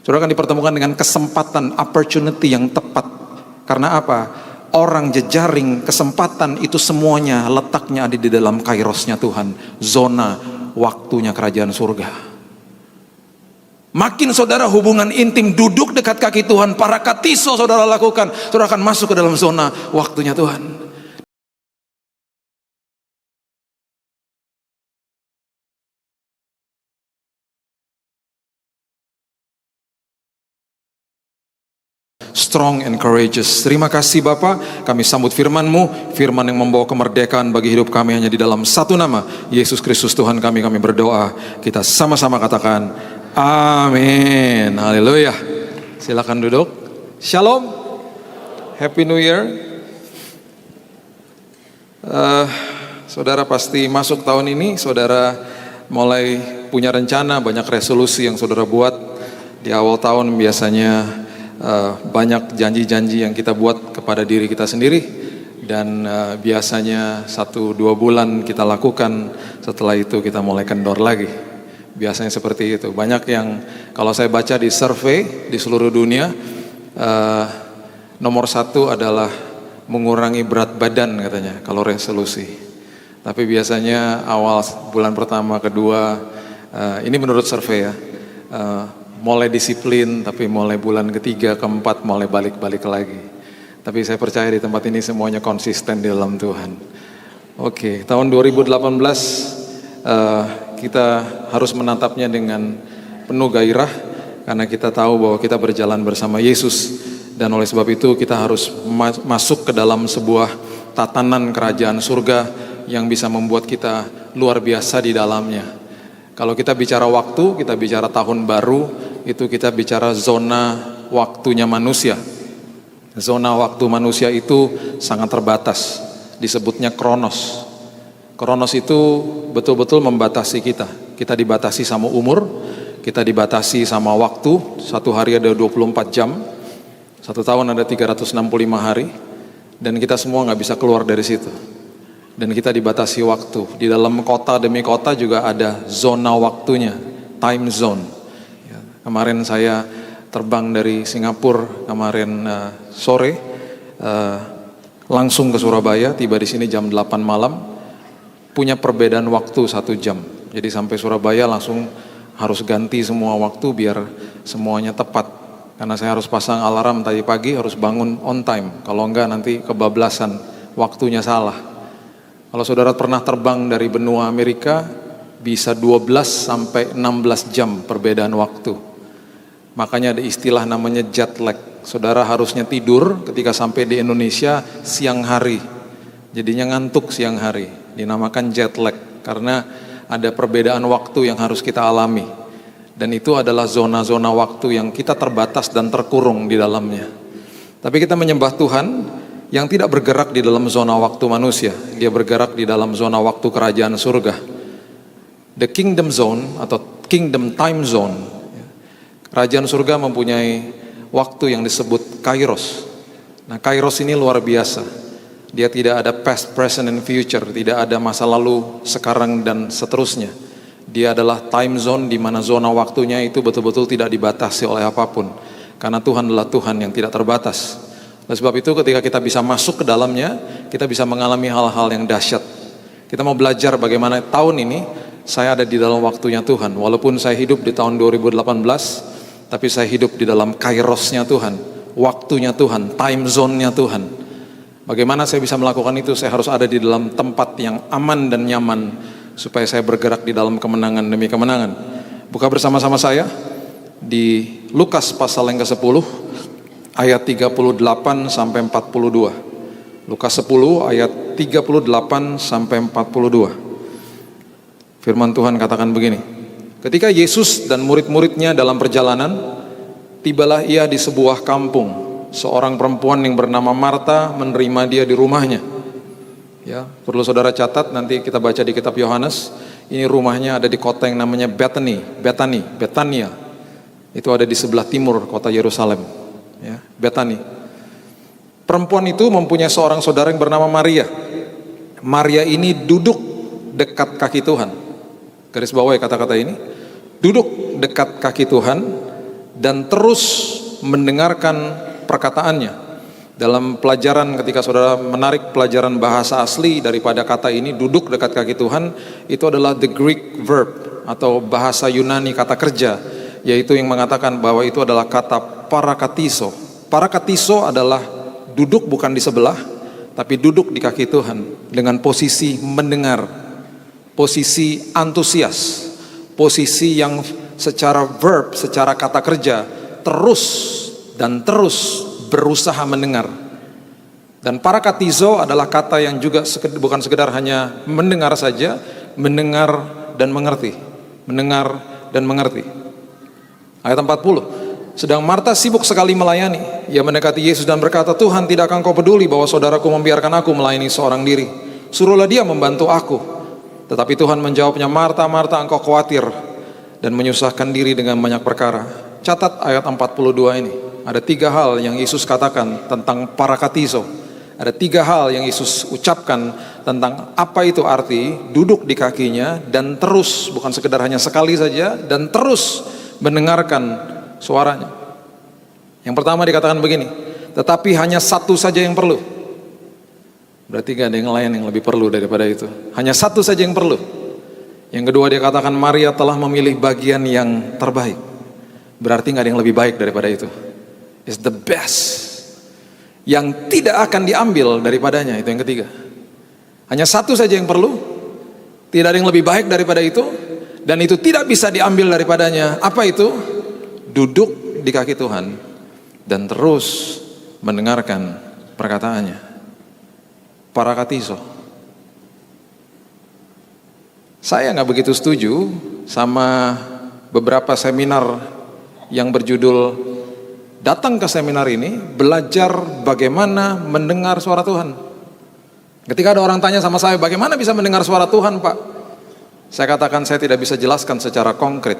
Saudara akan dipertemukan dengan kesempatan, opportunity yang tepat. Karena apa? Orang, jejaring, kesempatan itu semuanya letaknya ada di dalam kairosnya Tuhan. Zona waktunya kerajaan surga. Makin saudara hubungan intim, duduk dekat kaki Tuhan, para katiso saudara lakukan, saudara akan masuk ke dalam zona waktunya Tuhan. Strong and courageous. Terima kasih Bapa, kami sambut firman-Mu, firman yang membawa kemerdekaan bagi hidup kami hanya di dalam satu nama, Yesus Kristus Tuhan kami berdoa. Kita sama-sama katakan, amin. Haleluya. Silakan duduk. Shalom. Happy New Year. Saudara pasti masuk tahun ini, saudara mulai punya rencana, banyak resolusi yang saudara buat. Di awal tahun biasanya banyak janji-janji yang kita buat kepada diri kita sendiri, dan biasanya 1-2 bulan kita lakukan, setelah itu kita mulai kendor lagi. Biasanya seperti itu. Banyak yang kalau saya baca di survei di seluruh dunia, nomor 1 adalah mengurangi berat badan katanya kalau resolusi. Tapi biasanya awal bulan pertama, kedua, ini menurut survei ya, mulai disiplin, tapi mulai bulan ketiga, keempat mulai balik-balik lagi. Tapi saya percaya di tempat ini semuanya konsisten di dalam Tuhan. Oke, tahun 2018 kita harus menatapnya dengan penuh gairah, karena kita tahu bahwa kita berjalan bersama Yesus, dan oleh sebab itu kita harus masuk ke dalam sebuah tatanan kerajaan surga yang bisa membuat kita luar biasa di dalamnya. Kalau kita bicara waktu, kita bicara tahun baru, itu kita bicara zona waktunya manusia. Zona waktu manusia itu sangat terbatas, disebutnya kronos. Kronos itu betul-betul membatasi kita. Kita dibatasi sama umur, kita dibatasi sama waktu. Satu hari ada 24 jam, satu tahun ada 365 hari, dan kita semua gak bisa keluar dari situ. Dan kita dibatasi waktu. Di dalam kota demi kota juga ada zona waktunya, time zone. Kemarin saya terbang dari Singapura kemarin sore, langsung ke Surabaya, tiba di sini jam 8 malam, punya perbedaan waktu 1 jam. Jadi sampai Surabaya langsung harus ganti semua waktu biar semuanya tepat. Karena saya harus pasang alarm tadi pagi, harus bangun on time. Kalau enggak nanti kebablasan, waktunya salah. Kalau saudara pernah terbang dari benua Amerika, bisa 12 sampai 16 jam perbedaan waktu. Makanya ada istilah namanya jet lag. Saudara harusnya tidur ketika sampai di Indonesia siang hari, jadinya ngantuk siang hari, dinamakan jet lag. Karena ada perbedaan waktu yang harus kita alami. Dan itu adalah zona-zona waktu yang kita terbatas dan terkurung di dalamnya. Tapi kita menyembah Tuhan yang tidak bergerak di dalam zona waktu manusia. Dia bergerak di dalam zona waktu kerajaan surga. The kingdom zone atau kingdom time zone. Kerajaan surga mempunyai waktu yang disebut kairos. Nah, kairos ini luar biasa. Dia tidak ada past, present, and future. Tidak ada masa lalu, sekarang, dan seterusnya. Dia adalah time zone di mana zona waktunya itu betul-betul tidak dibatasi oleh apapun. Karena Tuhan adalah Tuhan yang tidak terbatas. Oleh sebab itu ketika kita bisa masuk ke dalamnya, kita bisa mengalami hal-hal yang dahsyat. Kita mau belajar bagaimana tahun ini saya ada di dalam waktunya Tuhan. Walaupun saya hidup di tahun 2018, tapi saya hidup di dalam kairosnya Tuhan, waktunya Tuhan, time zone-nya Tuhan. Bagaimana saya bisa melakukan itu? Saya harus ada di dalam tempat yang aman dan nyaman, supaya saya bergerak di dalam kemenangan demi kemenangan. Buka bersama-sama saya di Lukas pasal yang ke-10, ayat 38 sampai 42. Lukas 10 ayat 38 sampai 42. Firman Tuhan katakan begini. Ketika Yesus dan murid-muridnya dalam perjalanan, tibalah ia di sebuah kampung. Seorang perempuan yang bernama Marta menerima dia di rumahnya. Ya, perlu saudara catat, nanti kita baca di kitab Yohanes. Ini rumahnya ada di kota yang namanya Betania. Itu ada di sebelah timur kota Yerusalem. Ya, Betani. Perempuan itu mempunyai seorang saudara yang bernama Maria. Maria ini duduk dekat kaki Tuhan. Garis bawah ya kata-kata ini. Duduk dekat kaki Tuhan dan terus mendengarkan perkataannya. Dalam pelajaran, ketika saudara menarik pelajaran bahasa asli daripada kata ini, duduk dekat kaki Tuhan, itu adalah the Greek verb atau bahasa Yunani kata kerja, yaitu yang mengatakan bahwa itu adalah kata parakatiso. Parakatiso adalah duduk bukan di sebelah, tapi duduk di kaki Tuhan dengan posisi mendengar, posisi antusias, posisi yang secara verb, secara kata kerja terus dan terus berusaha mendengar. Dan parakatizo adalah kata yang juga bukan sekedar hanya mendengar saja, mendengar dan mengerti. Mendengar dan mengerti. Ayat 40. Sedang Marta sibuk sekali melayani. Ia mendekati Yesus dan berkata, Tuhan, tidakkah Engkau peduli bahwa saudaraku membiarkan aku melayani seorang diri? Suruhlah dia membantu aku. Tetapi Tuhan menjawabnya, Marta, Marta, engkau khawatir dan menyusahkan diri dengan banyak perkara. Catat ayat 42 ini. Ada 3 hal yang Yesus katakan tentang parakatizo. Ada 3 hal yang Yesus ucapkan tentang apa itu arti duduk di kakinya dan terus, bukan sekedar hanya sekali saja, dan terus mendengarkan suaranya. Yang pertama dikatakan begini, tetapi hanya satu saja yang perlu. Berarti gak ada yang lain yang lebih perlu daripada itu. Hanya satu saja yang perlu. Yang kedua dia katakan Maria telah memilih bagian yang terbaik. Berarti gak ada yang lebih baik daripada itu. It's the best. Yang tidak akan diambil daripadanya, itu yang ketiga. Hanya satu saja yang perlu. Tidak ada yang lebih baik daripada itu. Dan itu tidak bisa diambil daripadanya. Apa itu? Duduk di kaki Tuhan dan terus mendengarkan perkataannya. Parakatizo. Saya nggak begitu setuju sama beberapa seminar yang berjudul datang ke seminar ini belajar bagaimana mendengar suara Tuhan. Ketika ada orang tanya sama saya, bagaimana bisa mendengar suara Tuhan, Pak? Saya katakan saya tidak bisa jelaskan secara konkret.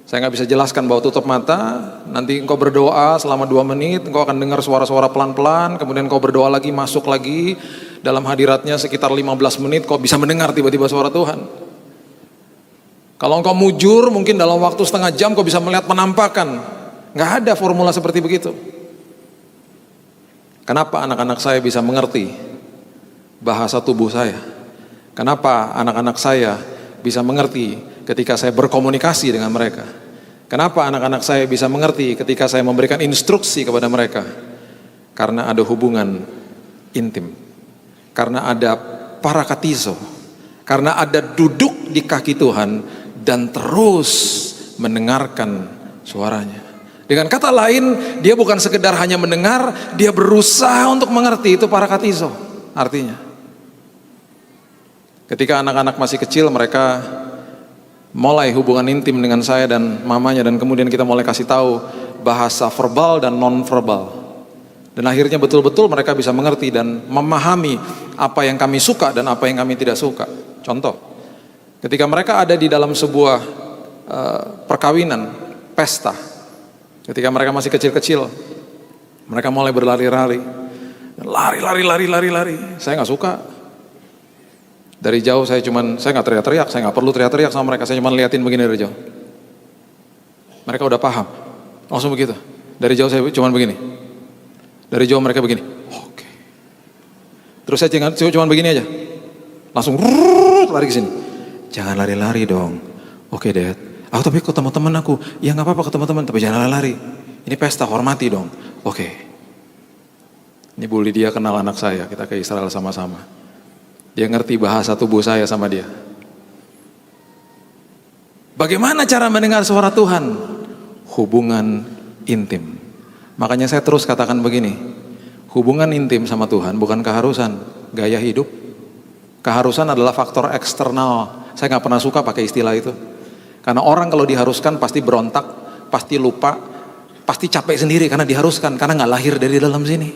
Saya nggak bisa jelaskan bahwa tutup mata, nanti engkau berdoa selama 2 menit, engkau akan dengar suara-suara pelan-pelan, kemudian engkau berdoa lagi, masuk lagi dalam hadiratnya sekitar 15 menit, kau bisa mendengar tiba-tiba suara Tuhan. Kalau engkau mujur, mungkin dalam waktu setengah jam kau bisa melihat penampakan. Nggak ada formula seperti begitu. Kenapa anak-anak saya bisa mengerti bahasa tubuh saya? Kenapa anak-anak saya bisa mengerti ketika saya berkomunikasi dengan mereka? Kenapa anak-anak saya bisa mengerti ketika saya memberikan instruksi kepada mereka? Karena ada hubungan intim. Karena ada parakatizo. Karena ada duduk di kaki Tuhan dan terus mendengarkan suaranya. Dengan kata lain, dia bukan sekedar hanya mendengar, dia berusaha untuk mengerti. Itu parakatizo artinya. Ketika anak-anak masih kecil, mereka mulai hubungan intim dengan saya dan mamanya, dan kemudian kita mulai kasih tahu bahasa verbal dan non-verbal. Dan akhirnya betul-betul mereka bisa mengerti dan memahami apa yang kami suka dan apa yang kami tidak suka. Contoh, ketika mereka ada di dalam sebuah perkawinan, pesta, ketika mereka masih kecil-kecil, mereka mulai berlari-lari, lari. Saya nggak suka. Dari jauh saya nggak teriak-teriak, saya nggak perlu teriak-teriak sama mereka, saya cuma liatin begini dari jauh. Mereka udah paham, langsung begitu. Dari jauh saya cuma begini, dari jauh mereka begini. Oke. Terus saya cuma begini aja, langsung lari ke sini. Jangan lari-lari dong. Oke, Dad. Tapi ketemu teman aku, ya nggak apa-apa ketemu teman, tapi jangan lari. Ini pesta, hormati dong. Oke. Ini Bu Lydia kenal anak saya, kita ke Israel sama-sama. Dia ngerti bahasa tubuh saya sama dia. Bagaimana cara mendengar suara Tuhan? Hubungan intim. Makanya saya terus katakan begini, hubungan intim sama Tuhan bukan keharusan, gaya hidup. Keharusan adalah faktor eksternal. Saya nggak pernah suka pakai istilah itu. Karena orang kalau diharuskan pasti berontak, pasti lupa, pasti capek sendiri karena diharuskan, karena nggak lahir dari dalam sini.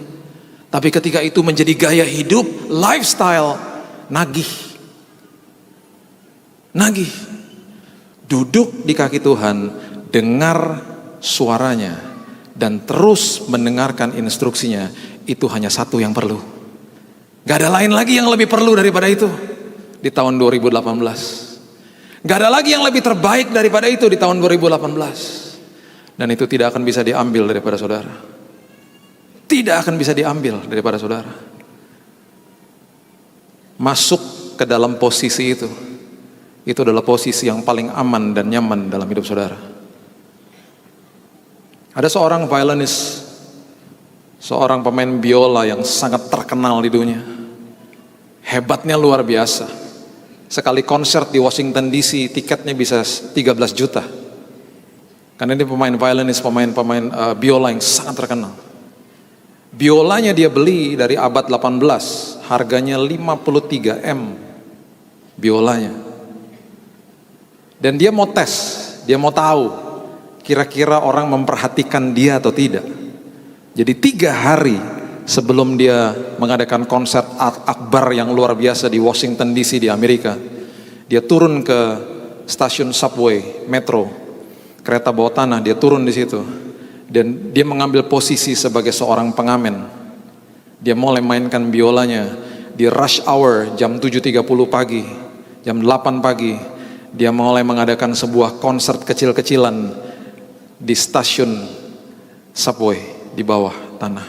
Tapi ketika itu menjadi gaya hidup, lifestyle, nagih. Duduk di kaki Tuhan, dengar suaranya, dan terus mendengarkan instruksinya, itu hanya satu yang perlu. Gak ada lain lagi yang lebih perlu daripada itu di tahun 2018. Gak ada lagi yang lebih terbaik daripada itu di tahun 2018. Dan itu tidak akan bisa diambil daripada saudara. Tidak akan bisa diambil daripada saudara. Masuk ke dalam posisi itu adalah posisi yang paling aman dan nyaman dalam hidup saudara. Ada seorang violinist, seorang pemain biola yang sangat terkenal di dunia. Hebatnya luar biasa. Sekali konser di Washington DC tiketnya bisa 13 juta. Karena ini pemain violinist, pemain biola yang sangat terkenal. Biolanya dia beli dari abad 18, harganya 53 M biolanya. Dan dia mau tes, dia mau tahu kira-kira orang memperhatikan dia atau tidak. Jadi 3 hari sebelum dia mengadakan konser akbar yang luar biasa di Washington DC di Amerika, dia turun ke stasiun subway, metro, kereta bawah tanah, dia turun di situ. Dan dia mengambil posisi sebagai seorang pengamen. Dia mulai mainkan biolanya di rush hour jam 7.30 pagi, jam 8 pagi. Dia mulai mengadakan sebuah konser kecil-kecilan di stasiun subway di bawah tanah.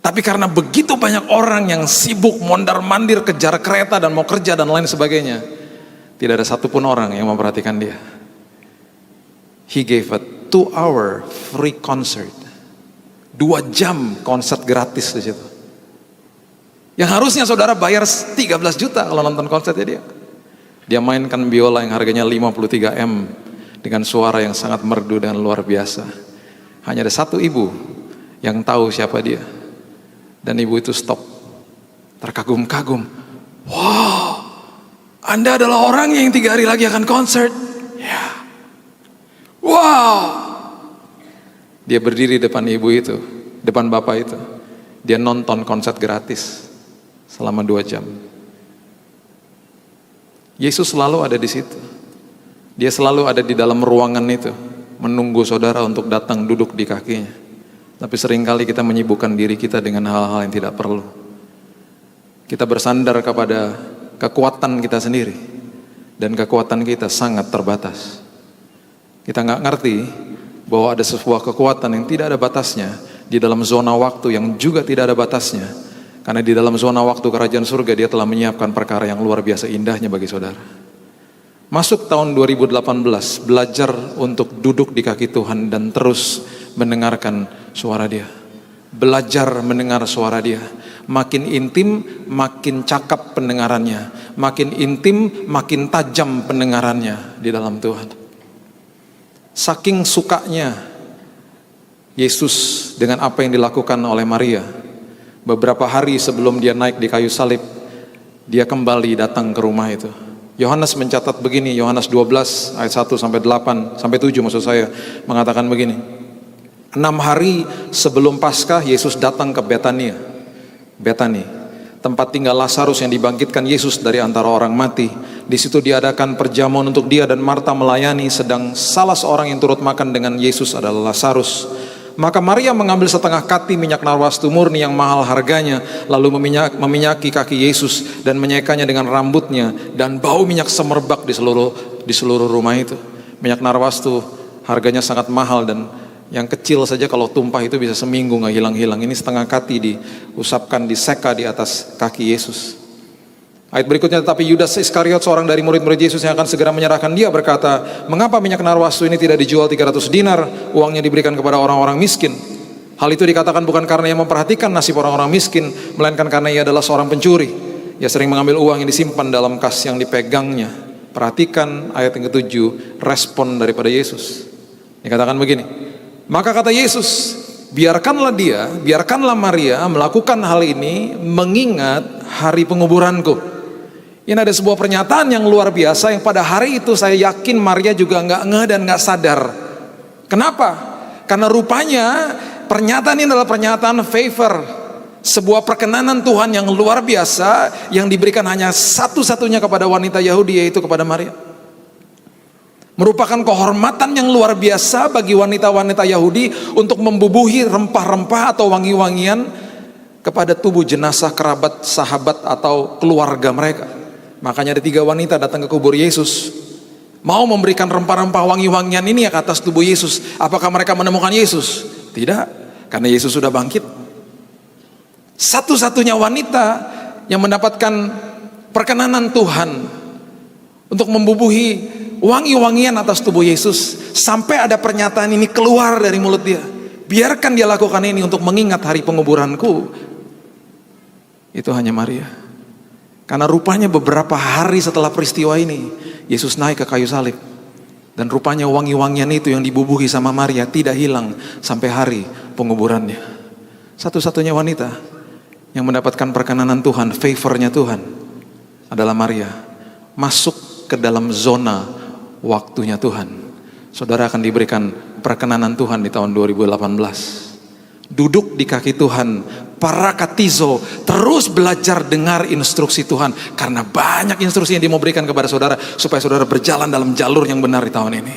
Tapi karena begitu banyak orang yang sibuk mondar-mandir kejar kereta dan mau kerja dan lain sebagainya, tidak ada satupun orang yang memperhatikan dia. He gave a 2-hour free concert. 2 jam konser gratis di situ. Yang harusnya saudara bayar 13 juta kalau nonton konsernya dia. Dia mainkan biola yang harganya 53 M dengan suara yang sangat merdu dan luar biasa. Hanya ada satu ibu yang tahu siapa dia. Dan ibu itu stop, terkagum-kagum. Wow, Anda adalah orang yang 3 hari lagi akan konser. Ya. Wow. Dia berdiri depan ibu itu, depan bapak itu. Dia nonton konser gratis selama 2 jam. Yesus selalu ada di situ. Dia selalu ada di dalam ruangan itu, menunggu saudara untuk datang duduk di kakinya. Tapi seringkali kita menyibukkan diri kita dengan hal-hal yang tidak perlu. Kita bersandar kepada kekuatan kita sendiri. Dan kekuatan kita sangat terbatas. Kita nggak ngerti bahwa ada sebuah kekuatan yang tidak ada batasnya di dalam zona waktu yang juga tidak ada batasnya. Karena di dalam zona waktu kerajaan surga dia telah menyiapkan perkara yang luar biasa indahnya bagi saudara. Masuk tahun 2018, belajar untuk duduk di kaki Tuhan dan terus mendengarkan suara dia. Belajar mendengar suara dia. Makin intim, makin cakap pendengarannya. Makin intim, makin tajam pendengarannya di dalam Tuhan. Saking sukanya Yesus dengan apa yang dilakukan oleh Maria. Beberapa hari sebelum dia naik di kayu salib, dia kembali datang ke rumah itu. Yohanes mencatat begini, Yohanes 12 ayat 1 sampai 8 sampai 7 maksud saya, mengatakan begini. 6 hari sebelum Paskah Yesus datang ke Betania. Betani, tempat tinggal Lazarus yang dibangkitkan Yesus dari antara orang mati. Di situ diadakan perjamuan untuk dia dan Marta melayani, sedang salah seorang yang turut makan dengan Yesus adalah Lazarus. Maka Maria mengambil setengah kati minyak narwastu murni yang mahal harganya, lalu meminyaki kaki Yesus dan menyaikanya dengan rambutnya, dan bau minyak semerbak di seluruh rumah itu. Minyak narwastu harganya sangat mahal dan yang kecil saja kalau tumpah itu bisa seminggu nggak hilang-hilang. Ini setengah kati diusapkan, diseka di atas kaki Yesus. Ayat berikutnya, tetapi Yudas Iskariot, seorang dari murid-murid Yesus yang akan segera menyerahkan dia, berkata, mengapa minyak narwastu ini tidak dijual 300 dinar, uangnya diberikan kepada orang-orang miskin? Hal itu dikatakan bukan karena ia memperhatikan nasib orang-orang miskin, melainkan karena ia adalah seorang pencuri. Ia sering mengambil uang yang disimpan dalam kas yang dipegangnya. Perhatikan ayat yang ke-7, respon daripada Yesus. Dikatakan begini, maka kata Yesus, biarkanlah Maria melakukan hal ini mengingat hari penguburanku. Ini ada sebuah pernyataan yang luar biasa yang pada hari itu saya yakin Maria juga nggak ngeh dan nggak sadar. Kenapa? Karena rupanya pernyataan ini adalah pernyataan favor, sebuah perkenanan Tuhan yang luar biasa yang diberikan hanya satu-satunya kepada wanita Yahudi, yaitu kepada Maria. Merupakan kehormatan yang luar biasa bagi wanita-wanita Yahudi untuk membubuhi rempah-rempah atau wangi-wangian kepada tubuh jenazah kerabat, sahabat atau keluarga mereka. Makanya ada 3 wanita datang ke kubur Yesus. mau memberikan rempah-rempah wangi-wangian ini ke atas tubuh Yesus. Apakah mereka menemukan Yesus? Tidak, karena Yesus sudah bangkit. Satu-satunya wanita yang mendapatkan perkenanan Tuhan untuk membubuhi wangi-wangian atas tubuh Yesus, sampai ada pernyataan ini keluar dari mulut dia, biarkan dia lakukan ini untuk mengingat hari penguburanku, itu hanya Maria. Karena rupanya beberapa hari setelah peristiwa ini, Yesus naik ke kayu salib, dan rupanya wangi-wangian itu yang dibubuhi sama Maria tidak hilang sampai hari penguburannya. Satu-satunya wanita yang mendapatkan perkenanan Tuhan, favornya Tuhan, adalah Maria. Masuk ke dalam zona waktunya Tuhan. Saudara akan diberikan perkenanan Tuhan di tahun 2018. Duduk di kaki Tuhan, parakatizo, terus belajar dengar instruksi Tuhan. Karena banyak instruksi yang dia mau berikan kepada saudara, supaya saudara berjalan dalam jalur yang benar di tahun ini.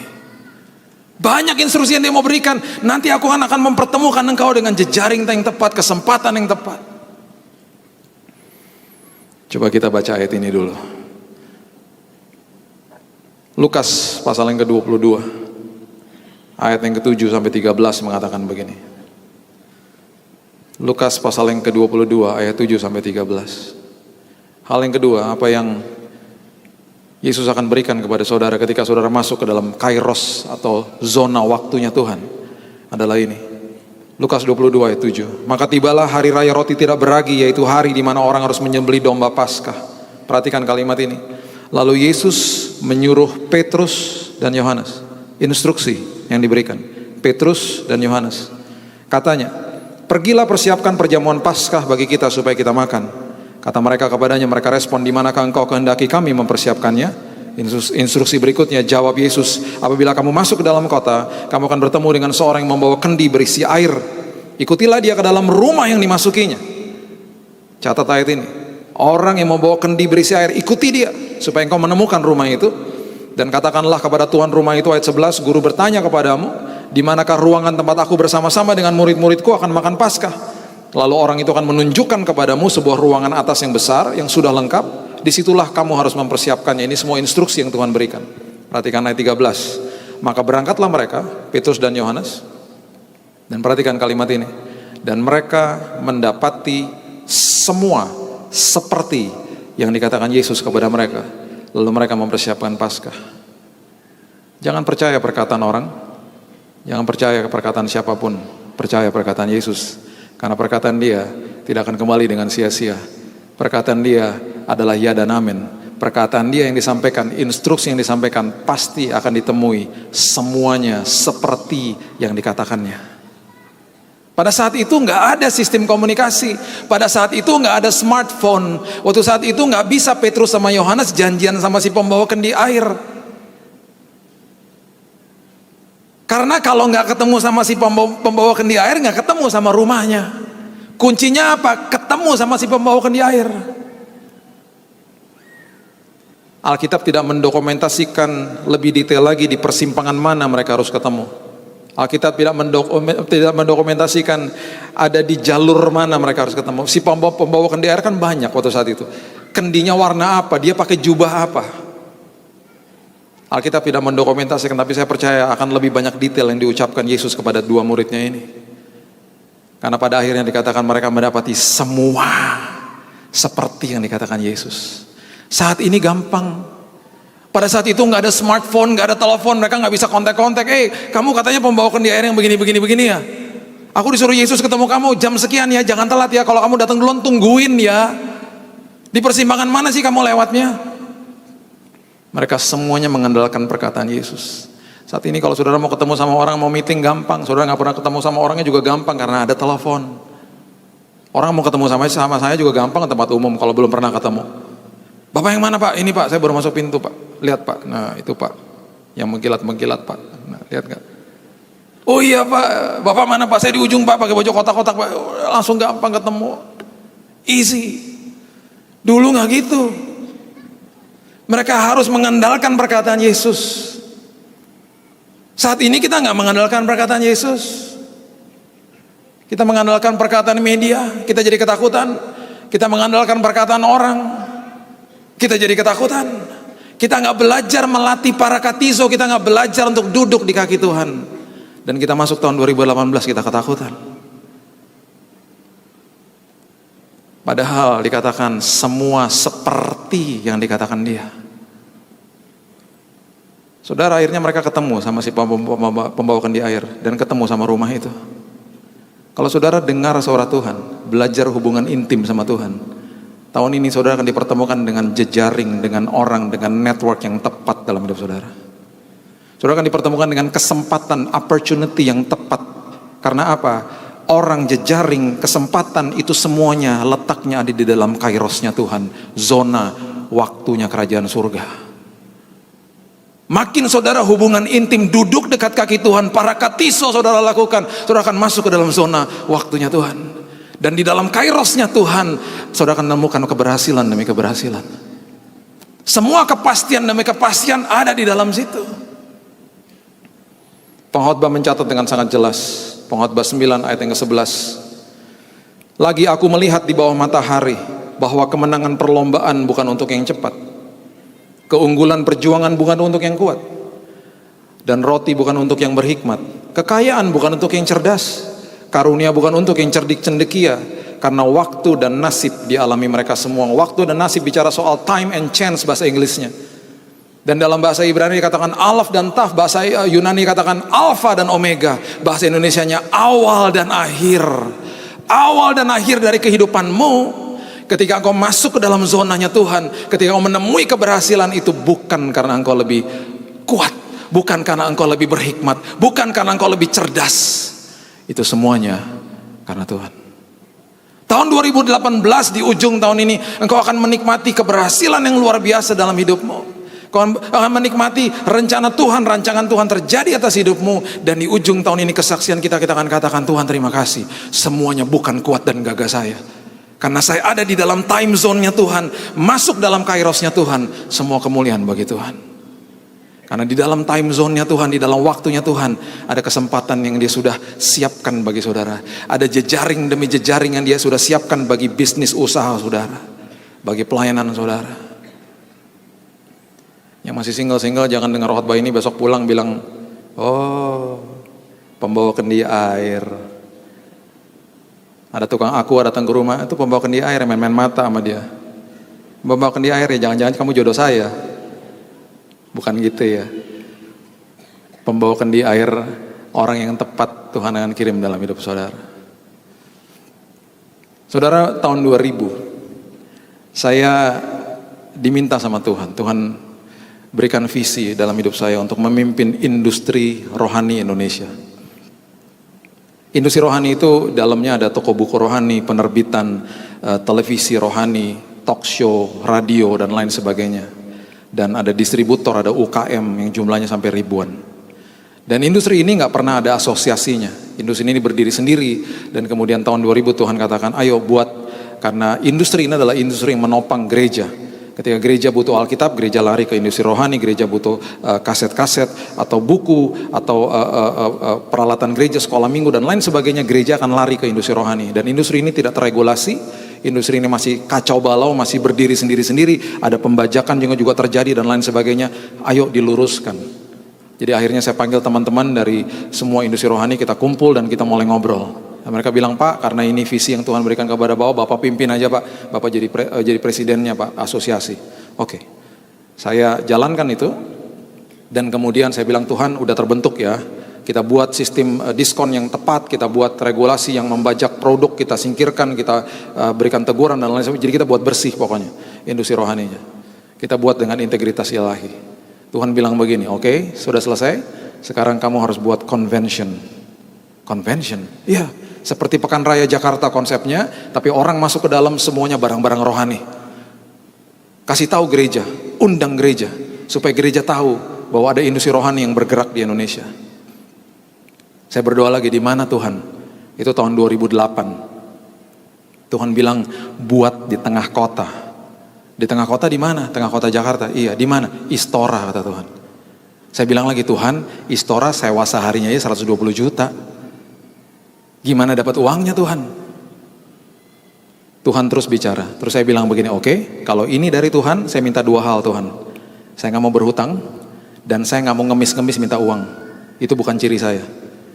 Banyak instruksi yang dia mau berikan. Nanti aku akan mempertemukan engkau dengan jejaring yang tepat, kesempatan yang tepat. Coba kita baca ayat ini dulu. Lukas pasal yang ke-22, ayat yang ke-7 sampai 13 mengatakan begini. Lukas pasal yang ke-22 ayat 7 sampai 13. Hal yang kedua, apa yang Yesus akan berikan kepada saudara ketika saudara masuk ke dalam kairos atau zona waktunya Tuhan adalah ini. Lukas 22 ayat 7. Maka tibalah hari raya roti tidak beragi, yaitu hari di mana orang harus menyembelih domba Paskah. Perhatikan kalimat ini. Lalu Yesus menyuruh Petrus dan Yohanes. Instruksi yang diberikan. Petrus dan Yohanes. Katanya, pergilah persiapkan perjamuan Paskah bagi kita supaya kita makan. Kata mereka kepadanya, mereka respon, di manakah engkau kehendaki kami mempersiapkannya? Instruksi berikutnya, jawab Yesus, apabila kamu masuk ke dalam kota, kamu akan bertemu dengan seorang yang membawa kendi berisi air. Ikutilah dia ke dalam rumah yang dimasukinya. Catat ayat ini. Orang yang membawa kendi berisi air, ikuti dia supaya engkau menemukan rumah itu. Dan katakanlah kepada tuan rumah itu, ayat 11, guru bertanya kepadamu, di manakah ruangan tempat aku bersama-sama dengan murid-muridku akan makan Paskah? Lalu orang itu akan menunjukkan kepadamu sebuah ruangan atas yang besar yang sudah lengkap. Disitulah kamu harus mempersiapkannya. Ini semua instruksi yang Tuhan berikan. Perhatikan ayat 13. Maka berangkatlah mereka, Petrus dan Yohanes. Dan perhatikan kalimat ini. Dan mereka mendapati semua seperti yang dikatakan Yesus kepada mereka. Lalu mereka mempersiapkan Paskah. Jangan percaya perkataan orang. Jangan percaya perkataan siapapun. Percaya perkataan Yesus. Karena perkataan dia tidak akan kembali dengan sia-sia. Perkataan dia adalah ya dan amin. Perkataan dia yang disampaikan, instruksi yang disampaikan pasti akan ditemui semuanya seperti yang dikatakannya. Pada saat itu nggak ada sistem komunikasi. Pada saat itu nggak ada smartphone. Waktu saat itu nggak bisa Petrus sama Yohanes janjian sama si pembawa kendi air. Karena kalau nggak ketemu sama si pembawa kendi air, nggak ketemu sama rumahnya. Kuncinya apa? Ketemu sama si pembawa kendi air. Alkitab tidak mendokumentasikan lebih detail lagi di persimpangan mana mereka harus ketemu. Alkitab tidak mendokumentasikan ada di jalur mana mereka harus ketemu. Si pembawa kendi air kan banyak waktu saat itu. Kendinya warna apa? Dia pakai jubah apa? Alkitab tidak mendokumentasikan, tapi saya percaya akan lebih banyak detail yang diucapkan Yesus kepada dua muridnya ini. Karena pada akhirnya dikatakan mereka mendapati semua seperti yang dikatakan Yesus. Saat ini gampang. Pada saat itu nggak ada smartphone, nggak ada telepon, mereka nggak bisa kontak-kontak. Kamu katanya pembawa kendi air yang begini ya. Aku disuruh Yesus ketemu kamu jam sekian ya, jangan telat ya. Kalau kamu datang duluan tungguin ya. Di persimpangan mana sih kamu lewatnya? Mereka semuanya mengandalkan perkataan Yesus. Saat ini kalau saudara mau ketemu sama orang, mau meeting gampang. Saudara nggak pernah ketemu sama orangnya juga gampang karena ada telepon. Orang mau ketemu sama saya juga gampang ke tempat umum kalau belum pernah ketemu. Bapak yang mana pak? Ini pak, saya baru masuk pintu pak. Lihat pak, nah itu pak. Yang mengkilat-mengkilat pak. Nah, lihat nggak? Oh iya pak, bapak mana pak? Saya di ujung pak, pakai baju kotak-kotak pak. Langsung gampang ketemu. Easy. Dulu nggak gitu. Mereka harus mengandalkan perkataan Yesus. Saat ini kita nggak mengandalkan perkataan Yesus. Kita mengandalkan perkataan media, kita jadi ketakutan. Kita mengandalkan perkataan orang, kita jadi ketakutan. Kita nggak belajar melatih para katizo, kita nggak belajar untuk duduk di kaki Tuhan. Dan kita masuk tahun 2018, kita ketakutan. Padahal dikatakan semua seperti yang dikatakan dia. Saudara, akhirnya mereka ketemu sama si pembawa kendi air dan ketemu sama rumah itu. Kalau saudara dengar suara Tuhan, belajar hubungan intim sama Tuhan, tahun ini saudara akan dipertemukan dengan jejaring, dengan orang, dengan network yang tepat dalam hidup saudara. Saudara akan dipertemukan dengan kesempatan, opportunity yang tepat. Karena apa? Orang, jejaring, kesempatan itu semuanya letaknya ada di dalam kairosnya Tuhan. Zona waktunya kerajaan surga. Makin saudara hubungan intim, duduk dekat kaki Tuhan, para katiso saudara lakukan, saudara akan masuk ke dalam zona waktunya Tuhan. Dan di dalam kairosnya Tuhan, saudara akan menemukan keberhasilan demi keberhasilan. Semua kepastian demi kepastian ada di dalam situ. Pengkhotbah mencatat dengan sangat jelas. Pengkhotbah 9 ayat yang ke-11. Lagi aku melihat di bawah matahari bahwa kemenangan perlombaan bukan untuk yang cepat, keunggulan perjuangan bukan untuk yang kuat, dan roti bukan untuk yang berhikmat, kekayaan bukan untuk yang cerdas, karunia bukan untuk yang cerdik cendekia, karena waktu dan nasib dialami mereka semua. Waktu dan nasib bicara soal time and chance bahasa Inggrisnya. Dan dalam bahasa Ibrani dikatakan alaf dan taf, bahasa Yunani dikatakan alfa dan omega, bahasa Indonesianya awal dan akhir. Awal dan akhir dari kehidupanmu. Ketika engkau masuk ke dalam zonanya Tuhan, ketika engkau menemui keberhasilan itu, bukan karena engkau lebih kuat, bukan karena engkau lebih berhikmat, bukan karena engkau lebih cerdas. Itu semuanya karena Tuhan. Tahun 2018 di ujung tahun ini, engkau akan menikmati keberhasilan yang luar biasa dalam hidupmu. Kau akan menikmati rencana Tuhan, rancangan Tuhan terjadi atas hidupmu. Dan di ujung tahun ini kesaksian kita akan katakan, Tuhan terima kasih, semuanya bukan kuat dan gagah saya, karena saya ada di dalam time zone-nya Tuhan, masuk dalam kairosnya Tuhan. Semua kemuliaan bagi Tuhan. Karena di dalam time zone-nya Tuhan, di dalam waktunya Tuhan, ada kesempatan yang dia sudah siapkan bagi saudara. Ada jejaring demi jejaring yang dia sudah siapkan bagi bisnis usaha saudara, bagi pelayanan saudara. Yang masih single-single jangan dengar khotbah ini besok pulang bilang, oh pembawa kendi air. Ada tukang aku datang ke rumah, itu pembawa kendi air, main-main mata sama dia. Pembawa kendi air ya, jangan-jangan kamu jodoh saya. Bukan gitu ya. Pembawa kendi air, orang yang tepat Tuhan akan kirim dalam hidup saudara. Saudara, tahun 2000 saya diminta sama Tuhan. Tuhan berikan visi dalam hidup saya untuk memimpin industri rohani Indonesia. Industri rohani itu dalamnya ada toko buku rohani, penerbitan, televisi rohani, talk show, radio, dan lain sebagainya. Dan ada distributor, ada UKM yang jumlahnya sampai ribuan. Dan industri ini gak pernah ada asosiasinya. Industri ini berdiri sendiri. Dan kemudian tahun 2000 Tuhan katakan, ayo buat, karena industri ini adalah industri yang menopang gereja. Ketika gereja butuh Alkitab, gereja lari ke industri rohani. Gereja butuh kaset-kaset atau buku atau peralatan gereja, sekolah minggu dan lain sebagainya, gereja akan lari ke industri rohani. Dan industri ini tidak teregulasi. Industri ini masih kacau balau, masih berdiri sendiri-sendiri. Ada pembajakan juga terjadi dan lain sebagainya. Ayo diluruskan. Jadi akhirnya saya panggil teman-teman dari semua industri rohani, kita kumpul dan kita mulai ngobrol. Dan mereka bilang, Pak, karena ini visi yang Tuhan berikan kepada Bapak pimpin aja Pak. Bapak jadi presidennya Pak, asosiasi. Oke. Saya jalankan itu. Dan kemudian saya bilang, Tuhan udah terbentuk ya. Kita buat sistem diskon yang tepat, kita buat regulasi yang membajak produk, kita singkirkan, kita berikan teguran dan lain sebagainya. Jadi kita buat bersih pokoknya industri rohaninya. Kita buat dengan integritas ilahi. Tuhan bilang begini, oke, sudah selesai. Sekarang kamu harus buat convention. Convention? Iya. Seperti Pekan Raya Jakarta konsepnya, tapi orang masuk ke dalam semuanya barang-barang rohani. Kasih tahu gereja, undang gereja, supaya gereja tahu bahwa ada industri rohani yang bergerak di Indonesia. Saya berdoa lagi, di mana Tuhan? Itu tahun 2008. Tuhan bilang, buat di tengah kota. Di tengah kota di mana? Tengah kota Jakarta. Iya, di mana? Istora, kata Tuhan. Saya bilang lagi, Tuhan, Istora sewa seharinya aja 120 juta. Gimana dapat uangnya Tuhan? Tuhan terus bicara. Terus saya bilang begini, oke, kalau ini dari Tuhan, saya minta dua hal Tuhan. Saya nggak mau berhutang, dan saya nggak mau ngemis-ngemis minta uang. Itu bukan ciri saya.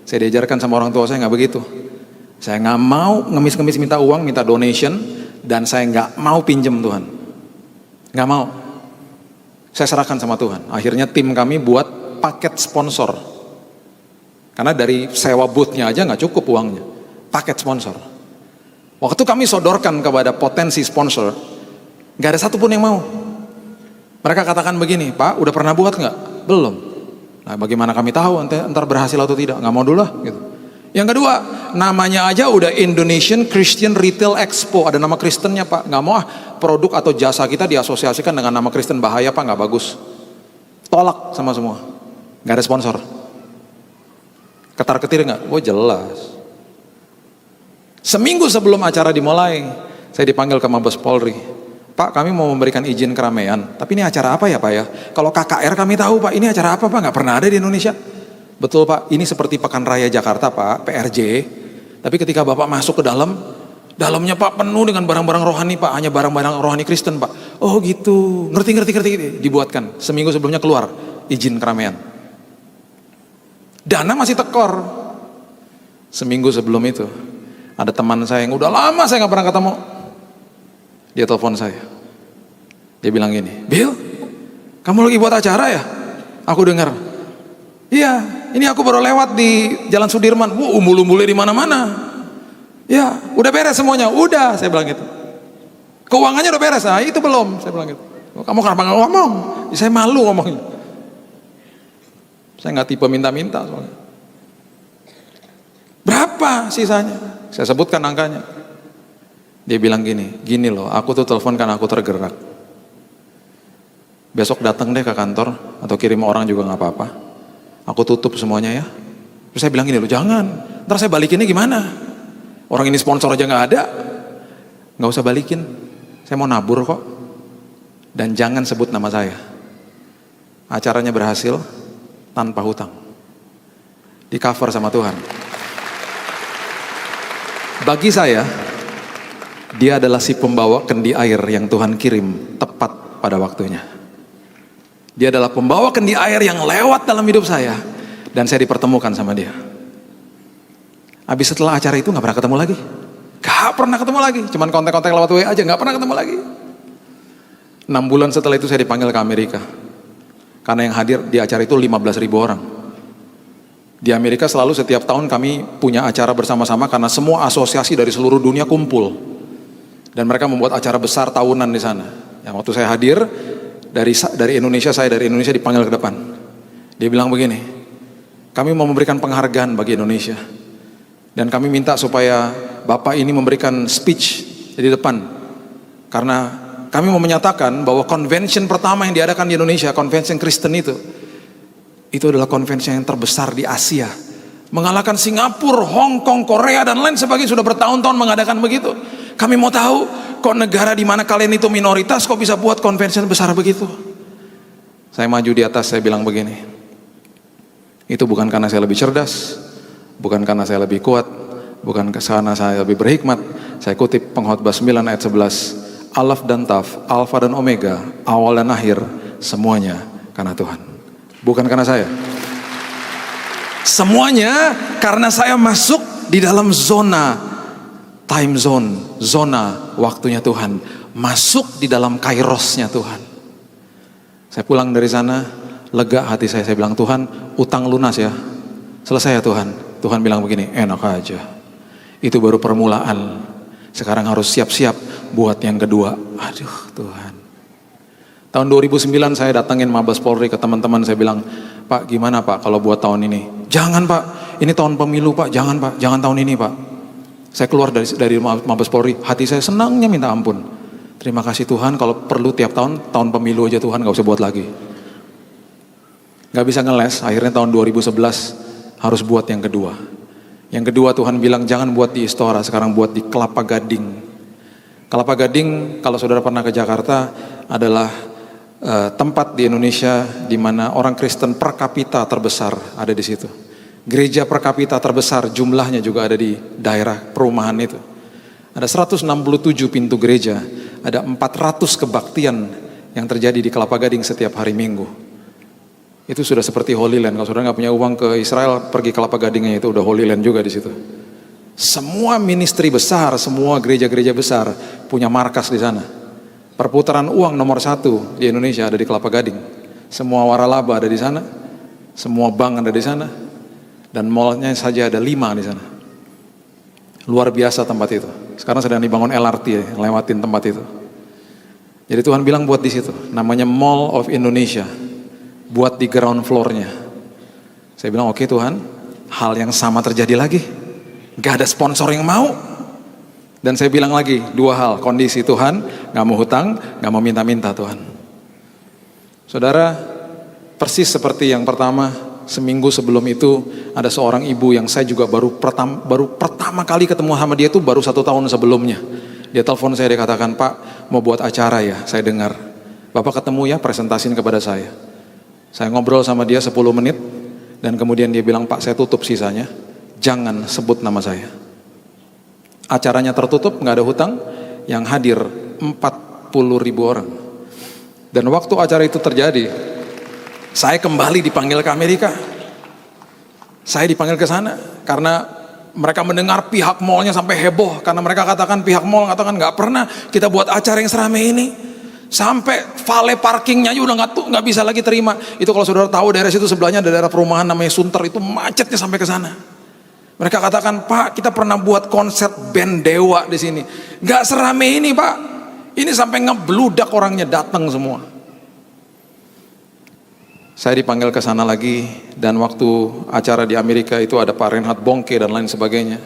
Saya diajarkan sama orang tua saya nggak begitu. Saya nggak mau ngemis-ngemis minta uang, minta donation, dan saya nggak mau pinjem Tuhan. Nggak mau. Saya serahkan sama Tuhan. Akhirnya tim kami buat paket sponsor. Karena dari sewa booth-nya aja nggak cukup uangnya. Paket sponsor. Waktu kami sodorkan kepada potensi sponsor, nggak ada satupun yang mau. Mereka katakan begini, Pak, udah pernah buat nggak? Belum. Nah, bagaimana kami tahu ntar berhasil atau tidak? Nggak mau dulu lah. Gitu. Yang kedua, namanya aja udah Indonesian Christian Retail Expo, ada nama Kristennya, Pak. Nggak mau produk atau jasa kita diasosiasikan dengan nama Kristen, bahaya, Pak, nggak bagus. Tolak sama semua. Nggak ada sponsor. Ketar-ketir nggak? Oh jelas. Seminggu sebelum acara dimulai, saya dipanggil ke Mabes Polri. Pak, kami mau memberikan izin keramaian, tapi ini acara apa ya, Pak ya? Kalau KKR kami tahu, Pak, ini acara apa, Pak? Nggak pernah ada di Indonesia. Betul, Pak, ini seperti Pekan Raya Jakarta, Pak, PRJ. Tapi ketika Bapak masuk ke dalamnya, Pak, penuh dengan barang-barang rohani, Pak, hanya barang-barang rohani Kristen, Pak. Oh gitu, ngerti, dibuatkan. Seminggu sebelumnya keluar izin keramaian. Dana masih tekor. Seminggu sebelum itu, ada teman saya yang udah lama saya nggak pernah ketemu. Dia telepon saya. Dia bilang gini, Bill, kamu lagi buat acara ya? Aku dengar. Iya, ini aku baru lewat di Jalan Sudirman. Umbul-umbulnya di mana-mana. Ya, udah beres semuanya. Udah, saya bilang gitu. Keuangannya udah beres. Nah, itu belum, saya bilang gitu. Kamu kenapa nggak ngomong? Saya malu ngomongnya. Saya nggak tipe minta-minta soalnya. Berapa sisanya? Saya sebutkan angkanya. Dia bilang gini loh, aku tuh telepon karena aku tergerak. Besok datang deh ke kantor atau kirim orang juga nggak apa-apa. Aku tutup semuanya ya. Terus saya bilang gini loh, jangan. Ntar saya balikinnya gimana? Orang ini sponsor aja nggak ada, nggak usah balikin. Saya mau nabur kok. Dan jangan sebut nama saya. Acaranya berhasil tanpa hutang. Di cover sama Tuhan. Bagi saya, dia adalah si pembawa kendi air yang Tuhan kirim tepat pada waktunya. Dia adalah pembawa kendi air yang lewat dalam hidup saya. Dan saya dipertemukan sama dia. Habis setelah acara itu gak pernah ketemu lagi. Gak pernah ketemu lagi. Cuman kontak-kontak lewat WA aja, gak pernah ketemu lagi. 6 bulan setelah itu saya dipanggil ke Amerika. Karena yang hadir di acara itu 15.000 orang. Di Amerika selalu setiap tahun kami punya acara bersama-sama karena semua asosiasi dari seluruh dunia kumpul. Dan mereka membuat acara besar tahunan di sana. Yang waktu saya hadir dari Indonesia, saya dari Indonesia dipanggil ke depan. Dia bilang begini, kami mau memberikan penghargaan bagi Indonesia. Dan kami minta supaya Bapak ini memberikan speech di depan. Karena kami mau menyatakan bahwa convention pertama yang diadakan di Indonesia, convention Kristen itu adalah convention yang terbesar di Asia. Mengalahkan Singapura, Hong Kong, Korea, dan lain sebagainya. Sudah bertahun-tahun mengadakan begitu. Kami mau tahu, kok negara di mana kalian itu minoritas, kok bisa buat convention besar begitu? Saya maju di atas, saya bilang begini, itu bukan karena saya lebih cerdas, bukan karena saya lebih kuat, bukan karena saya lebih berhikmat. Saya kutip Pengkhotbah 9 ayat 11, Alaf dan Taf, Alfa dan Omega, awal dan akhir, semuanya karena Tuhan. Bukan karena saya. Semuanya karena saya masuk di dalam time zona waktunya Tuhan. Masuk di dalam kairosnya Tuhan. Saya pulang dari sana, lega hati saya bilang, Tuhan, utang lunas ya. Selesai ya Tuhan. Tuhan bilang begini, enak aja. Itu baru permulaan. Sekarang harus siap-siap buat yang kedua. Aduh Tuhan. Tahun 2009 saya datangin Mabes Polri ke teman-teman, saya bilang, Pak gimana Pak kalau buat tahun ini? Jangan Pak, ini tahun pemilu Pak, jangan Pak, jangan tahun ini Pak. Saya keluar dari Mabes Polri, hati saya senangnya minta ampun. Terima kasih Tuhan, kalau perlu tiap tahun pemilu aja Tuhan, gak usah buat lagi. Gak bisa ngeles, akhirnya tahun 2011 harus buat yang kedua. Yang kedua Tuhan bilang jangan buat di Istora, sekarang buat di Kelapa Gading. Kelapa Gading kalau saudara pernah ke Jakarta adalah tempat di Indonesia di mana orang Kristen per kapita terbesar ada di situ. Gereja per kapita terbesar jumlahnya juga ada di daerah perumahan itu. Ada 167 pintu gereja, ada 400 kebaktian yang terjadi di Kelapa Gading setiap hari Minggu. Itu sudah seperti Holy Land. Kalau saudara nggak punya uang ke Israel, pergi Kelapa Gadingnya, itu udah Holy Land juga di situ. Semua ministry besar, semua gereja-gereja besar punya markas di sana. Perputaran uang nomor 1 di Indonesia ada di Kelapa Gading. Semua waralaba ada di sana, semua bank ada di sana, dan mallnya saja ada 5 di sana. Luar biasa tempat itu. Sekarang sedang dibangun LRT ya, lewatin tempat itu. Jadi Tuhan bilang buat di situ, namanya Mall of Indonesia. Buat di ground floor-nya. Saya bilang oke Tuhan, hal yang sama terjadi lagi. Gak ada sponsor yang mau. Dan saya bilang lagi 2 hal, kondisi Tuhan, gak mau hutang, gak mau minta-minta Tuhan. Saudara, persis seperti yang pertama, seminggu sebelum itu ada seorang ibu yang saya juga baru pertama kali ketemu sama dia itu baru 1 tahun sebelumnya. Dia telepon saya, dia katakan, Pak mau buat acara ya, saya dengar. Bapak ketemu ya, presentasiin kepada saya. Saya ngobrol sama dia 10 menit, dan kemudian dia bilang, Pak saya tutup sisanya, jangan sebut nama saya. Acaranya tertutup, gak ada hutang, yang hadir 40.000 orang. Dan waktu acara itu terjadi, saya kembali dipanggil ke Amerika. Saya dipanggil ke sana, karena mereka mendengar pihak mallnya sampai heboh, karena mereka katakan, pihak mall katakan gak pernah kita buat acara yang seramai ini. Sampai valet parkingnya udah nggak bisa lagi terima. Itu kalau saudara tahu daerah situ sebelahnya ada daerah perumahan namanya Sunter, itu macetnya sampai ke sana. Mereka katakan, Pak kita pernah buat konser band Dewa di sini, nggak serame ini Pak. Ini sampai ngebludak orangnya datang semua. Saya dipanggil ke sana lagi, dan waktu acara di Amerika itu ada Pak Reinhard Bonnke dan lain sebagainya.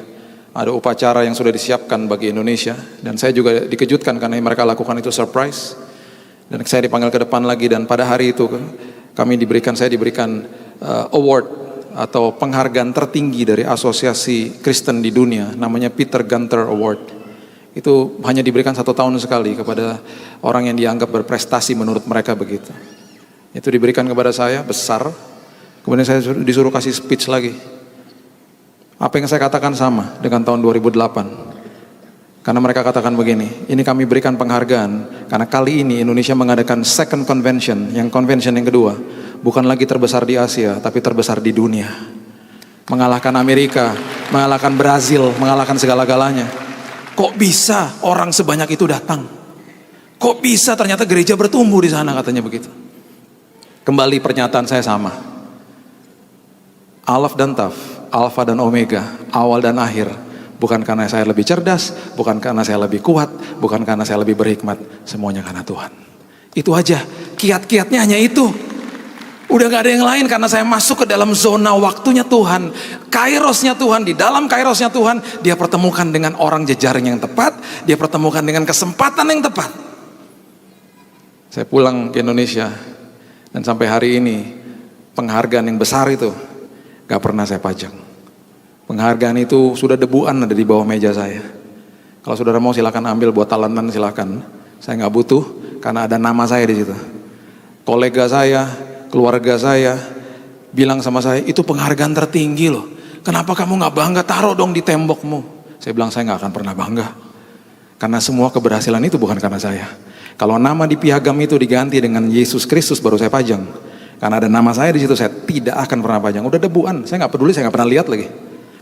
Ada upacara yang sudah disiapkan bagi Indonesia, dan saya juga dikejutkan karena mereka lakukan itu surprise. Dan saya dipanggil ke depan lagi, dan pada hari itu saya diberikan award atau penghargaan tertinggi dari asosiasi Kristen di dunia, namanya Peter Gunter Award. Itu hanya diberikan 1 tahun sekali kepada orang yang dianggap berprestasi menurut mereka begitu. Itu diberikan kepada saya, besar. Kemudian saya disuruh kasih speech lagi. Apa yang saya katakan sama dengan tahun 2008. Karena mereka katakan begini, ini kami berikan penghargaan karena kali ini Indonesia mengadakan second convention, yang convention yang kedua, bukan lagi terbesar di Asia, tapi terbesar di dunia. Mengalahkan Amerika, mengalahkan Brazil, mengalahkan segala-galanya. Kok bisa orang sebanyak itu datang? Kok bisa ternyata gereja bertumbuh di sana, katanya begitu. Kembali pernyataan saya sama. Alaf dan Taf, Alfa dan Omega, awal dan akhir. Bukan karena saya lebih cerdas, bukan karena saya lebih kuat, bukan karena saya lebih berhikmat. Semuanya karena Tuhan. Itu aja, kiat-kiatnya hanya itu. Udah gak ada yang lain, karena saya masuk ke dalam zona waktunya Tuhan. Kairosnya Tuhan, di dalam kairosnya Tuhan, dia pertemukan dengan orang jejaring yang tepat, dia pertemukan dengan kesempatan yang tepat. Saya pulang ke Indonesia, dan sampai hari ini, penghargaan yang besar itu, gak pernah saya pajang. Penghargaan itu sudah debuan ada di bawah meja saya. Kalau saudara mau silakan ambil buat talentan, silakan. Saya nggak butuh karena ada nama saya di situ. Kolega saya, keluarga saya bilang sama saya, itu penghargaan tertinggi loh. Kenapa kamu nggak bangga? Taruh dong di tembokmu. Saya bilang saya nggak akan pernah bangga. Karena semua keberhasilan itu bukan karena saya. Kalau nama di piagam itu diganti dengan Yesus Kristus baru saya pajang. Karena ada nama saya di situ, saya tidak akan pernah pajang. Udah debuan, saya nggak peduli, saya nggak pernah lihat lagi.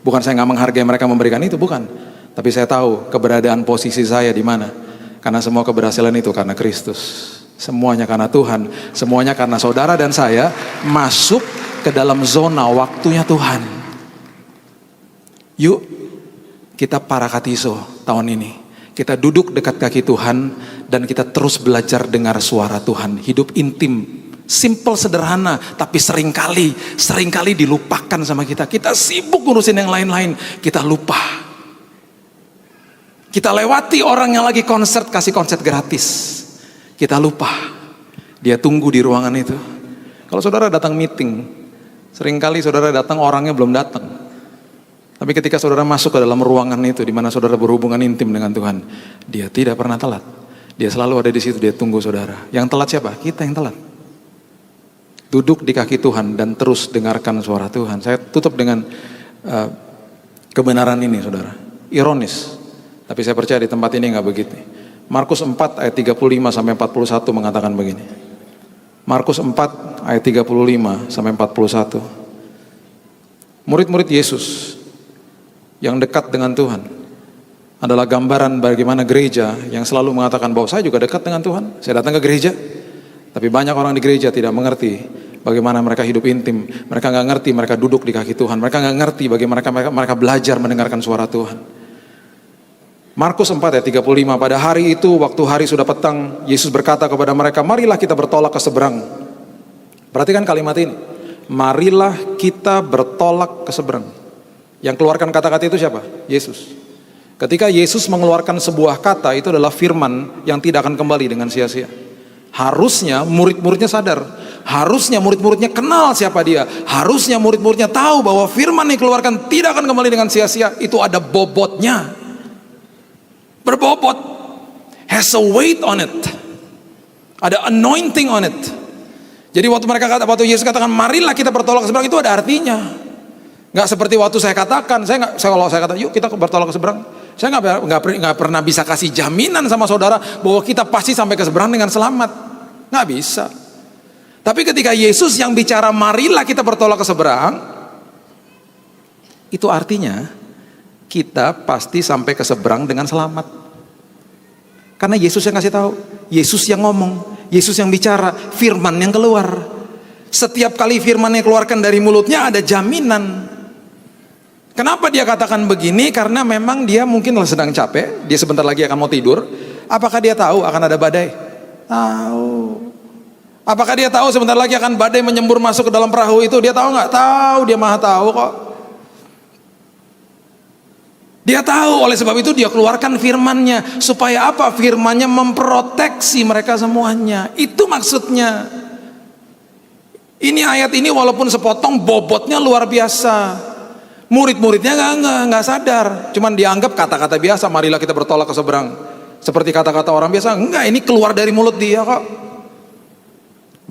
Bukan saya nggak menghargai mereka memberikan itu, bukan. Tapi saya tahu keberadaan posisi saya di mana. Karena semua keberhasilan itu karena Kristus. Semuanya karena Tuhan. Semuanya karena saudara dan saya masuk ke dalam zona waktunya Tuhan. Yuk kita parakatiso tahun ini. Kita duduk dekat kaki Tuhan dan kita terus belajar dengar suara Tuhan. Hidup intim. Simple, sederhana, tapi seringkali dilupakan sama kita. Kita sibuk ngurusin yang lain-lain, kita lupa. Kita lewati orang yang lagi konser, kasih konser gratis. Kita lupa. Dia tunggu di ruangan itu. Kalau saudara datang meeting, seringkali saudara datang orangnya belum datang. Tapi ketika saudara masuk ke dalam ruangan itu, di mana saudara berhubungan intim dengan Tuhan, dia tidak pernah telat. Dia selalu ada di situ, dia tunggu saudara. Yang telat siapa? Kita yang telat. Duduk di kaki Tuhan dan terus dengarkan suara Tuhan. Saya tutup dengan kebenaran ini saudara. Ironis, tapi saya percaya di tempat ini gak begitu. Markus 4 ayat 35 sampai 41 mengatakan begini. Markus 4 ayat 35 sampai 41. Murid-murid Yesus yang dekat dengan Tuhan adalah gambaran bagaimana gereja yang selalu mengatakan bahwa saya juga dekat dengan Tuhan. Saya datang ke gereja, tapi banyak orang di gereja tidak mengerti bagaimana mereka hidup intim. Mereka nggak ngerti mereka duduk di kaki Tuhan. Mereka nggak ngerti bagaimana mereka belajar mendengarkan suara Tuhan. Markus 4 ayat 35, pada hari itu waktu hari sudah petang, Yesus berkata kepada mereka, marilah kita bertolak ke seberang. Perhatikan kalimat ini. Marilah kita bertolak ke seberang. Yang keluarkan kata-kata itu siapa? Yesus. Ketika Yesus mengeluarkan sebuah kata, itu adalah firman yang tidak akan kembali dengan sia-sia. Harusnya murid-muridnya sadar. Harusnya murid-muridnya kenal siapa dia. Harusnya murid-muridnya tahu bahwa firman yang dikeluarkan tidak akan kembali dengan sia-sia. Itu ada bobotnya. Berbobot. Has a weight on it. Ada anointing on it. Jadi waktu Yesus katakan marilah kita bertolak ke seberang, itu ada artinya. Nggak seperti waktu saya katakan, kalau saya katakan yuk kita bertolak ke seberang, saya nggak pernah bisa kasih jaminan sama saudara bahwa kita pasti sampai ke seberang dengan selamat. Nggak bisa. Tapi ketika Yesus yang bicara marilah kita bertolak ke seberang, itu artinya kita pasti sampai ke seberang dengan selamat. Karena Yesus yang kasih tahu, Yesus yang ngomong, Yesus yang bicara, firman yang keluar. Setiap kali firman yang keluarkan dari mulutnya ada jaminan. Kenapa dia katakan begini? Karena memang dia mungkin sedang capek, dia sebentar lagi akan mau tidur. Apakah dia tahu akan ada badai? Tahu. Apakah dia tahu sebentar lagi akan badai menyembur masuk ke dalam perahu itu? Dia tahu nggak? Tahu, dia maha tahu kok. Dia tahu, oleh sebab itu dia keluarkan firman-Nya. Supaya apa? Firman-Nya memproteksi mereka semuanya. Itu maksudnya. Ini ayat ini walaupun sepotong, bobotnya luar biasa. Murid-muridnya nggak sadar. Cuman dianggap kata-kata biasa, marilah kita bertolak ke seberang. Seperti kata-kata orang biasa. Enggak, ini keluar dari mulut dia kok.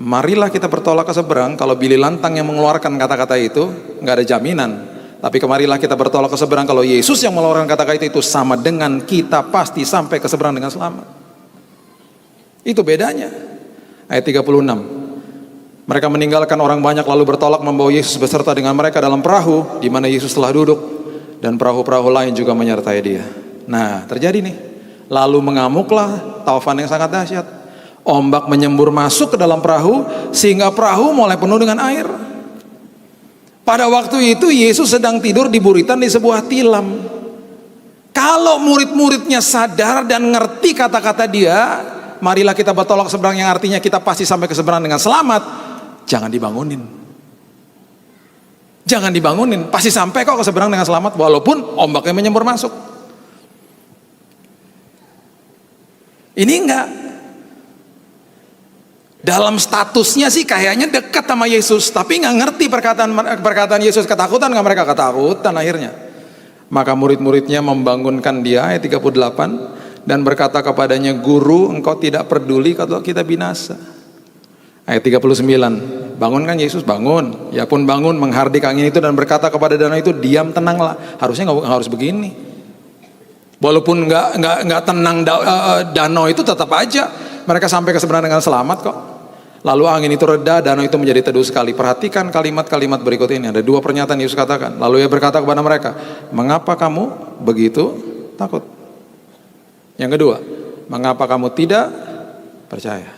Marilah kita bertolak ke seberang. Kalau Billy Lantang yang mengeluarkan kata-kata itu, nggak ada jaminan. Tapi kemarilah kita bertolak ke seberang. Kalau Yesus yang mengeluarkan kata-kata itu sama dengan kita pasti sampai ke seberang dengan selamat. Itu bedanya. Ayat 36. Mereka meninggalkan orang banyak lalu bertolak membawa Yesus beserta dengan mereka dalam perahu di mana Yesus telah duduk, dan perahu-perahu lain juga menyertai dia. Nah, terjadi nih. Lalu mengamuklah taufan yang sangat dahsyat. Ombak menyembur masuk ke dalam perahu sehingga perahu mulai penuh dengan air. Pada waktu itu Yesus sedang tidur di buritan di sebuah tilam. Kalau murid-muridnya sadar dan ngerti kata-kata dia, marilah kita bertolak ke seberang, yang artinya kita pasti sampai ke seberang dengan selamat, jangan dibangunin. Jangan dibangunin, pasti sampai kok ke seberang dengan selamat walaupun ombaknya menyembur masuk. Ini enggak. Dalam statusnya sih kayaknya dekat sama Yesus, tapi nggak ngerti perkataan Yesus. Ketakutan nggak mereka? Ketakutan akhirnya. Maka murid-muridnya membangunkan dia, ayat 38, dan berkata kepadanya, Guru, engkau tidak peduli kalau kita binasa. Ayat 39, bangunkan Yesus, bangun. Ya pun bangun, menghardik angin itu dan berkata kepada danau itu, diam, tenanglah. Harusnya nggak harus begini. Walaupun nggak tenang danau itu, tetap aja mereka sampai ke seberang dengan selamat kok. Lalu angin itu reda, danau itu menjadi teduh sekali. Perhatikan kalimat-kalimat berikut ini. Ada dua pernyataan Yesus katakan. Lalu ia berkata kepada mereka, mengapa kamu begitu takut? Yang kedua, mengapa kamu tidak percaya?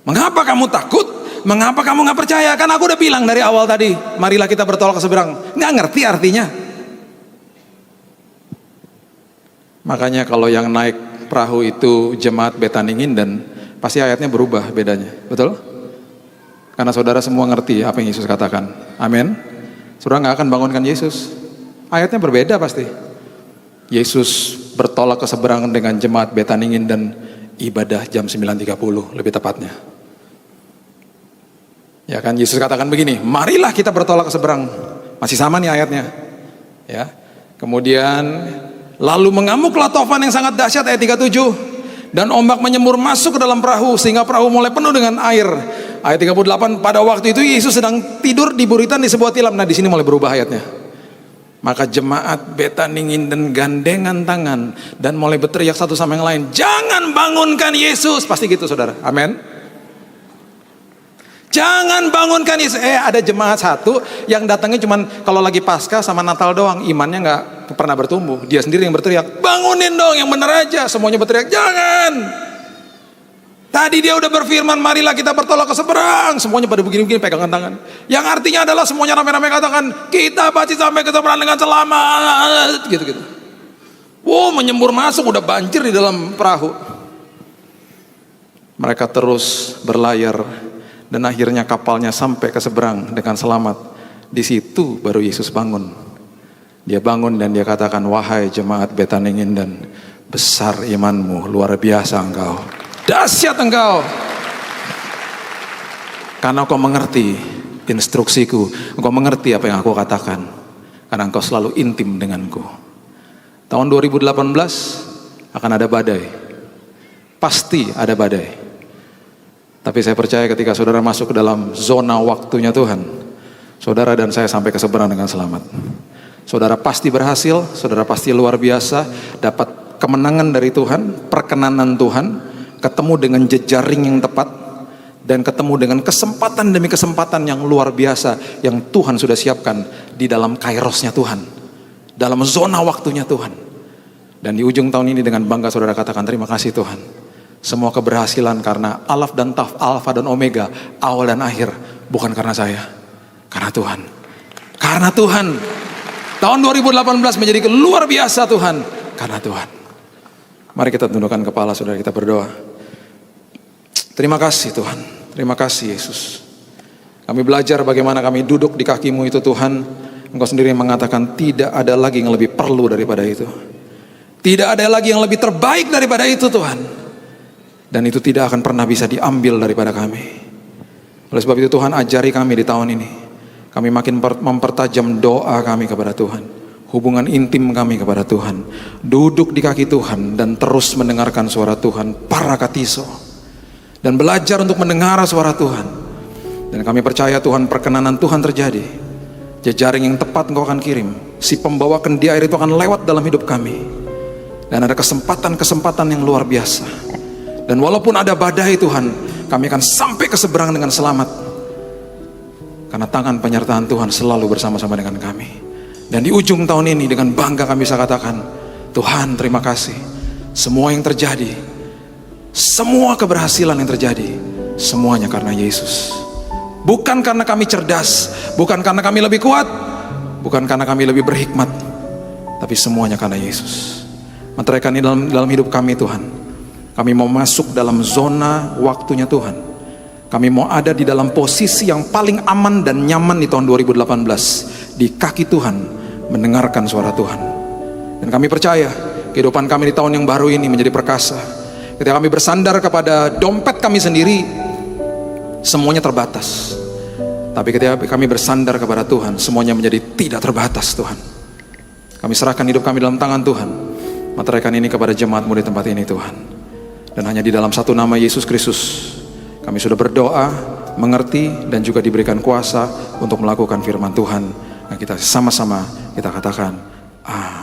Mengapa kamu takut? Mengapa kamu nggak percaya? Kan aku udah bilang dari awal tadi, marilah kita bertolak ke seberang. Nggak ngerti artinya. Makanya kalau yang naik perahu itu jemaat Betaningin, dan pasti ayatnya berubah bedanya, betul? Karena saudara semua ngerti apa yang Yesus katakan. Amin. Saudara nggak akan bangunkan Yesus. Ayatnya berbeda pasti. Yesus bertolak ke seberang dengan jemaat Betaningin dan ibadah jam 9.30 lebih tepatnya. Ya kan, Yesus katakan begini, marilah kita bertolak ke seberang. Masih sama nih ayatnya. Ya. Kemudian lalu mengamuklah taufan yang sangat dahsyat, ayat 37. Dan ombak menyembur masuk ke dalam perahu sehingga perahu mulai penuh dengan air. Ayat 38, pada waktu itu Yesus sedang tidur di buritan di sebuah tilam. Nah, di sini mulai berubah ayatnya. Maka jemaat Betaninginden gandengan tangan dan mulai berteriak satu sama yang lain, jangan bangunkan Yesus. Pasti gitu saudara, amin. Jangan bangunkan Yesus. Ada jemaat satu yang datangnya cuman kalau lagi Paskah sama Natal doang, imannya nggak pernah bertumbuh. Dia sendiri yang berteriak, bangunin dong yang bener aja. Semuanya berteriak, jangan. Tadi dia udah berfirman, marilah kita bertolak ke seberang. Semuanya pada begini-begini pegangan tangan. Yang artinya adalah semuanya rame-rame katakan, kita pasti sampai ke seberang dengan selamat. Gitu-gitu. Wow, menyembur masuk, udah banjir di dalam perahu. Mereka terus berlayar dan akhirnya kapalnya sampai ke seberang dengan selamat. Di situ baru Yesus bangun. Dia bangun dan dia katakan, wahai jemaat Betaninginden, besar imanmu, luar biasa engkau. Dahsyat engkau, karena engkau mengerti instruksiku, engkau mengerti apa yang aku katakan, karena engkau selalu intim denganku. Tahun 2018 akan ada badai, pasti ada badai. Tapi saya percaya ketika saudara masuk ke dalam zona waktunya Tuhan, saudara dan saya sampai ke seberang dengan selamat. Saudara pasti berhasil, saudara pasti luar biasa, dapat kemenangan dari Tuhan, perkenanan Tuhan, ketemu dengan jejaring yang tepat, dan ketemu dengan kesempatan demi kesempatan yang luar biasa yang Tuhan sudah siapkan di dalam kairosnya Tuhan, dalam zona waktunya Tuhan. Dan di ujung tahun ini dengan bangga saudara katakan, terima kasih Tuhan. Semua keberhasilan karena Alaf dan Taf, Alfa dan Omega, awal dan akhir, bukan karena saya, karena Tuhan. Karena Tuhan. Tahun 2018 menjadi luar biasa Tuhan, karena Tuhan. Mari kita tundukkan kepala saudara, kita berdoa. Terima kasih Tuhan, terima kasih Yesus. Kami belajar bagaimana kami duduk di kaki-Mu itu Tuhan. Engkau sendiri yang mengatakan tidak ada lagi yang lebih perlu daripada itu. Tidak ada lagi yang lebih terbaik daripada itu Tuhan. Dan itu tidak akan pernah bisa diambil daripada kami. Oleh sebab itu Tuhan, ajari kami di tahun ini. Kami makin mempertajam doa kami kepada Tuhan, hubungan intim kami kepada Tuhan, duduk di kaki Tuhan dan terus mendengarkan suara Tuhan, parakatiso, dan belajar untuk mendengar suara Tuhan. Dan kami percaya Tuhan, perkenanan Tuhan terjadi. Jejaring yang tepat Engkau akan kirim, si pembawa kendi air itu akan lewat dalam hidup kami, dan ada kesempatan-kesempatan yang luar biasa. Dan walaupun ada badai Tuhan, kami akan sampai ke seberang dengan selamat, karena tangan penyertaan Tuhan selalu bersama-sama dengan kami. Dan di ujung tahun ini dengan bangga kami bisa katakan, Tuhan terima kasih. Semua yang terjadi, semua keberhasilan yang terjadi, semuanya karena Yesus. Bukan karena kami cerdas, bukan karena kami lebih kuat, bukan karena kami lebih berhikmat, tapi semuanya karena Yesus. Meteraikan ini dalam hidup kami Tuhan. Kami mau masuk dalam zona waktunya Tuhan. Kami mau ada di dalam posisi yang paling aman dan nyaman di tahun 2018, di kaki Tuhan, mendengarkan suara Tuhan. Dan kami percaya kehidupan kami di tahun yang baru ini menjadi perkasa. Ketika kami bersandar kepada dompet kami sendiri, semuanya terbatas. Tapi ketika kami bersandar kepada Tuhan, semuanya menjadi tidak terbatas Tuhan. Kami serahkan hidup kami dalam tangan Tuhan. Meteraikan ini kepada jemaat-Mu di tempat ini Tuhan. Dan hanya di dalam satu nama Yesus Kristus kami sudah berdoa, mengerti, dan juga diberikan kuasa untuk melakukan firman Tuhan. Dan kita sama-sama kita katakan, amin.